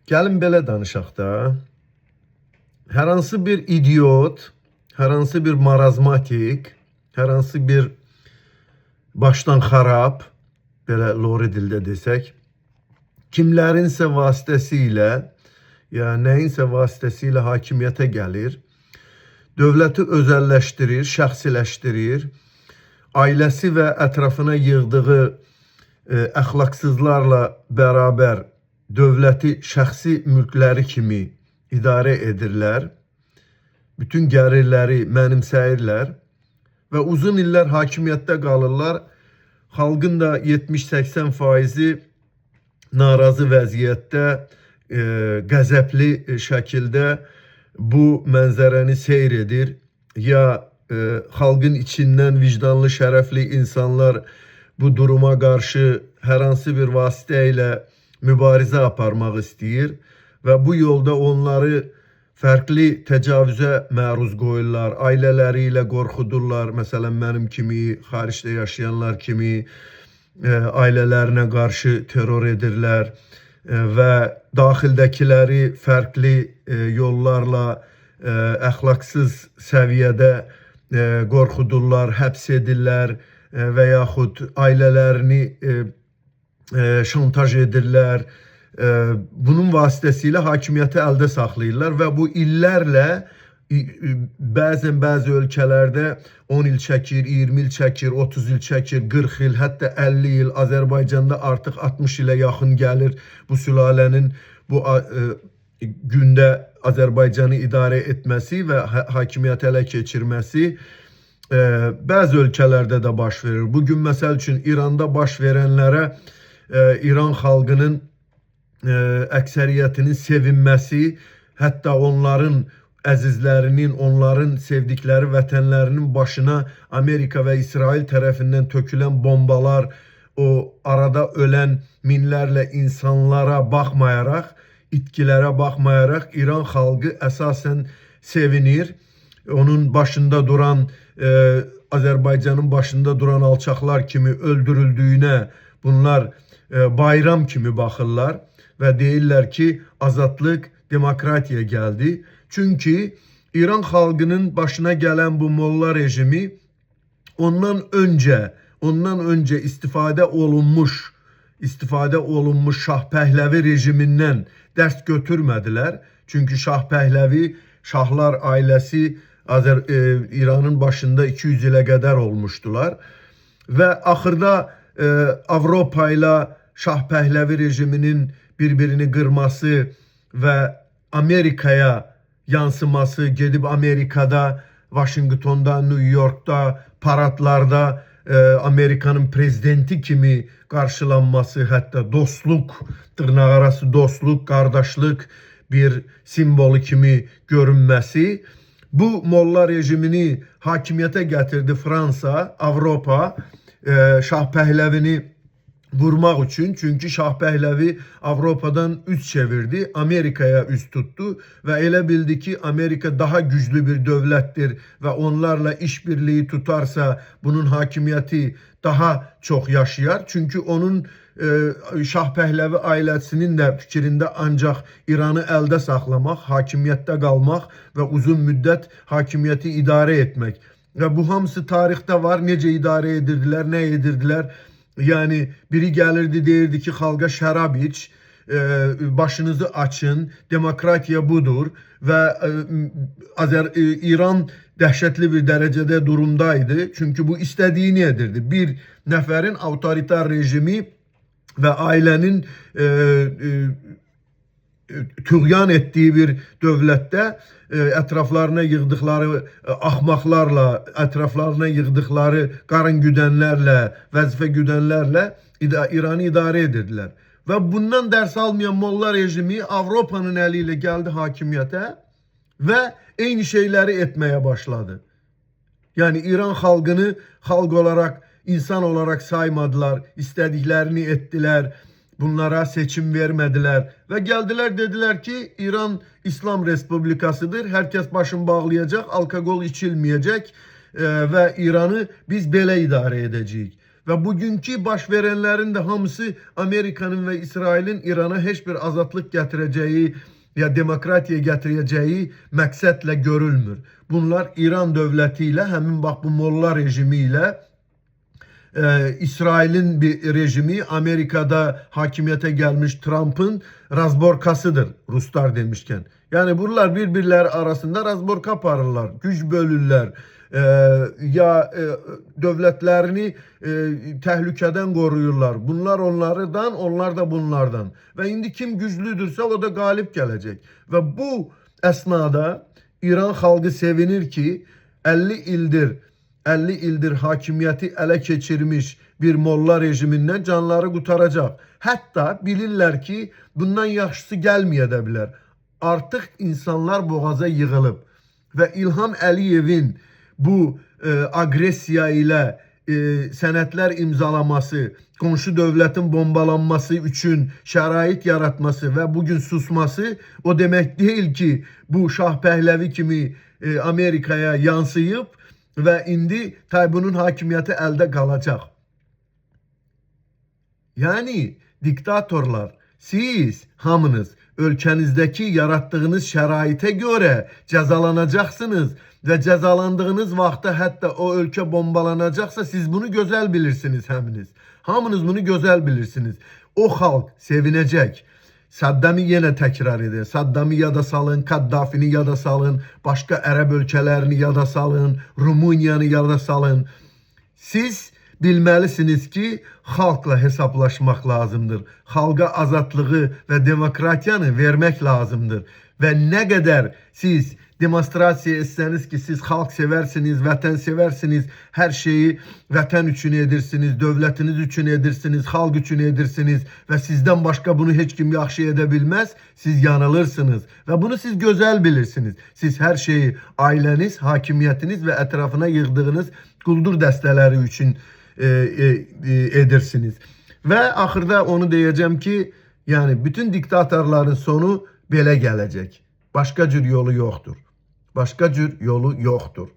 Gəlin belə danışaq da. Hər hansı bir idiot, hər hansı bir marazmatik, hər hansı bir başdan xarab, belə lori dildə desək, kimlərinsə vasitəsilə, ya nəyinsə vasitəsilə hakimiyyətə gəlir, dövləti özəlləşdirir, şəxsiləşdirir, ailəsi və ətrafına yığdığı əxlaqsızlarla bərabər dövləti şəxsi mülkləri kimi idarə edirlər, bütün gəlirləri mənimsəyirlər və uzun illər hakimiyyətdə qalırlar. Xalqın da 70-80%-i narazı vəziyyətdə, qəzəbli şəkildə bu mənzərəni seyr edir. Ya xalqın içindən vicdanlı, şərəfli insanlar bu duruma qarşı hər hansı bir vasitə ilə mübarizə aparmaq istəyir və bu yolda onları fərqli təcavüzə məruz qoyurlar, ailələri ilə qorxudurlar. Məsələn, mənim kimi, xaricdə yaşayanlar kimi ailələrinə qarşı terror edirlər və daxildəkiləri fərqli yollarla əxlaqsız səviyyədə qorxudurlar, həbs edirlər və yaxud ailələrini şantaj edirlər. Bunun vasitəsilə hakimiyyəti əldə saxlayırlar və bu illərlə bəzən bəzi ölkələrdə 10 il çəkir, 20 il çəkir, 30 il çəkir, 40 il, hətta 50 il. Azərbaycanda artıq 60 ilə yaxın gəlir bu sülalənin bu gündə Azərbaycanı idarə etməsi və hakimiyyəti ələ keçirməsi bəzi ölkələrdə də baş verir. Bugün məsəl üçün İranda baş verənlərə İran xalqının əksəriyyətinin sevinməsi, hətta onların əzizlərinin, onların sevdikləri vətənlərinin başına Amerika və İsrail tərəfindən tökülən bombalar, o arada ölən minlərlə insanlara baxmayaraq, itkilərə baxmayaraq İran xalqı əsasən sevinir. Onun başında duran, Azərbaycanın başında duran alçaqlar kimi öldürüldüyünə bunlar bayram kimi baxırlar və deyirlər ki, azadlıq, demokratiya gəldi. Çünki İran xalqının başına gələn bu molla rejimi ondan öncə istifadə olunmuş Şah Pəhləvi rejimindən dərs götürmədilər. Çünki Şah Pəhləvi, Şahlar ailəsi İranın başında 200 ilə qədər olmuşdular və axırda Avropa ilə Şah Pəhləvi rejiminin bir-birini qırması və Amerikaya yansıması, gedib Amerikada, Vaşinqtonda, New Yorkda, paradlarda Amerikanın prezidenti kimi qarşılanması, hətta dostluq, dırnaqarası dostluq, qardaşlıq bir simvolu kimi görünməsi, bu molla rejimini hakimiyyətə gətirdi Fransa, Avropa, Şah Pəhləvini vurmaq üçün. Çünki Şah Pəhləvi Avropadan üz çevirdi, Amerikaya üz tutdu və elə bildi ki, Amerika daha güclü bir dövlətdir və onlarla işbirliği tutarsa bunun hakimiyyəti daha çox yaşayar. Çünki onun Şah Pəhləvi ailəsinin də fikrində ancaq İranı əldə saxlamaq, hakimiyyətdə qalmaq və uzun müddət hakimiyyəti idarə etmək. Və bu hamısı tarixdə var. Necə idarə edirdilər, nə edirdilər? Yəni biri gəlirdi, deyirdi ki, xalqa şərab iç, başınızı açın, demokratiya budur və İran dəhşətli bir dərəcədə durumdaydı. Çünki bu istədiyini edirdi. Bir nəfərin avtoritar rejimi və ailənin tüğyan etdiyi bir dövlətdə ətraflarına yığdıqları axmaqlarla, ətraflarına yığdıqları qarın güdənlərlə, vəzifə güdənlərlə İranı idarə edirdilər. Və bundan dərs almayan molla rejimi Avropanın əli ilə gəldi hakimiyyətə və eyni şeyləri etməyə başladı. Yəni İran xalqını xalq olaraq, insan olaraq saymadılar, istədiklərini etdilər. Bunlara seçim vermədilər və gəldilər, dedilər ki, İran İslam Respublikasıdır, hər kəs başını bağlayacaq, alkoqol içilməyəcək və İranı biz belə idarə edəcəyik. ve bugünkü baş verenlerin de hamısı Amerika'nın ve İsrail'in İran'a hiçbir azatlık getireceği ya demokratiya getireceği məqsədlə görülmür. Bunlar İran dövləti ilə, həmin bax bu molla rejimi ilə İsrail'in bir rejimi, Amerika'da hakimiyete gelmiş Trump'ın razborkasıdır Ruslar demişken. Yani bunlar birbirleri arasında razborka aparırlar, güç bölürler. Ya dövlətlərini təhlükədən qoruyurlar. Bunlar onlardan, onlar da bunlardan. Və indi kim güclüdürsə o da qalib gələcək. Və bu əsnada İran xalqı sevinir ki 50 ildir hakimiyeti ele geçirmiş bir molla rejiminden canları kurtaracak. Hatta bilirler ki bundan yaxşısı gelmeye de bilər. Artık insanlar boğaza yığılıb ve İlham Əliyevin bu agresiya ile sənədlər imzalaması, qonşu dövlətin bombalanması üçün şərait yaratması ve bugün susması o demek değil ki bu Şah Pəhləvi kimi Amerika'ya yansıyıb ve indi Tayfun'un hakimiyeti elde kalacak. Yani diktatorlar, siz hamınız ülkenizdeki yarattığınız şəraitə göre cəzalanacaksınız ve cezalandığınız vaxtda hatta o ülke bombalanacaksa siz bunu güzel bilirsiniz hamınız. Hamınız bunu güzel bilirsiniz. O halk sevinecek. Saddam'ı yine tekrar eder. Saddam'ı yada salın, Kaddafi'ni yada salın, başka Ərəb ölkələrini yada salın, Rumuniyanı yada salın. Siz bilməlisiniz ki, xalqla hesaplaşmaq lazımdır. Xalqa azadlığı ve demokratiyanı vermek lazımdır. Ve ne kadar siz demonstrasiya etseniz ki siz xalq seversiniz, vətən seversiniz, her şeyi vətən üçün edirsiniz, dövlətiniz üçün edirsiniz, xalq üçün edirsiniz ve sizden başka bunu hiç kim yaxşı edə bilməz, siz yanılırsınız ve bunu siz gözəl bilirsiniz. Siz her şeyi aileniz, hakimiyetiniz ve etrafına yığdığınız quldur dəstələri üçün edirsiniz. Ve axırda onu diyeceğim ki, yani bütün diktatorların sonu belə gələcək. Başqa cür yolu yoxdur. Başqa cür yolu yoxdur.